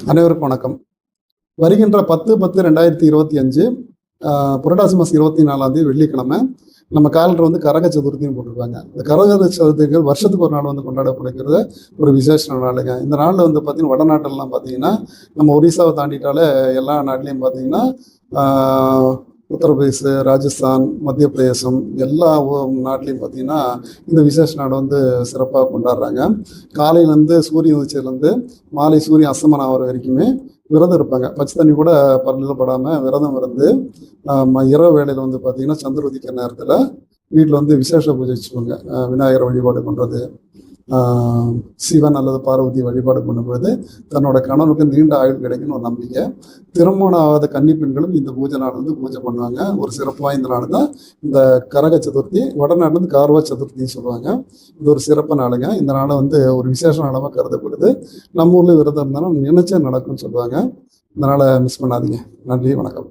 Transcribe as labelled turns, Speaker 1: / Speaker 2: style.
Speaker 1: அனைவருக்கும் வணக்கம். வருகின்ற 10/10/2025 புரட்டாசி மாதம் 24ஆம் தேதி வெள்ளிக்கிழமை நம்ம காலண்டர் வந்து கரக சதுர்த்தின்னு போட்டிருப்பாங்க. இந்த கரக சதுர்த்திகள் வருஷத்துக்கு ஒரு நாள் வந்து கொண்டாடப்படுகிறது ஒரு விசேஷ நாளுங்க. இந்த நாளில் வந்து பார்த்தீங்கன்னா வடநாட்டிலலாம் பார்த்தீங்கன்னா நம்ம ஒரிசாவை தாண்டிட்டாலே எல்லா நாட்டிலையும் பார்த்தீங்கன்னா உத்தரப்பிரதேஷ், ராஜஸ்தான், மத்திய பிரதேசம் எல்லா நாட்டிலையும் பார்த்தீங்கன்னா இந்த விசேஷ நாடு வந்து சிறப்பாக கொண்டாடுறாங்க. காலையிலேருந்து சூரியன் உதிச்சதுலேருந்து மாலை சூரியன் அஸ்தமனம் ஆகிற வரைக்குமே விரதம் இருப்பாங்க. பச்சை தண்ணி கூட பல்லில் படாமல் விரதம் இருந்து இரவு வேளையில் வந்து பார்த்திங்கன்னா சந்திர உதிக்கிற நேரத்தில் வீட்டில் வந்து விசேஷ பூஜை வச்சுக்கோங்க. விநாயகர் வழிபாடு பண்ணுறது, சிவன் அல்லது பார்வதி வழிபாடு பண்ணும்போது தன்னோட கணவனுக்கு நீண்ட ஆயுள் கிடைக்குன்னு ஒரு நம்பிக்கை. திருமணம் ஆகாத கன்னி பெண்களும் இந்த பூஜை நாள் வந்து பூஜை பண்ணுவாங்க. ஒரு சிறப்பு வாய்ந்த நாள் தான் இந்த கரக சதுர்த்தி. வடநாட்டில் வந்து கார்வா சதுர்த்தின்னு சொல்லுவாங்க. இது ஒரு சிறப்பு நாளுங்க. இந்த நாளை வந்து ஒரு விசேஷ நாளாக கருதப்படுது. நம்ம ஊரில் விரதம் இருந்தாலும் நினைச்சா நடக்கும்னு சொல்லுவாங்க. இந்த நாளை மிஸ் பண்ணாதீங்க. நன்றி, வணக்கம்.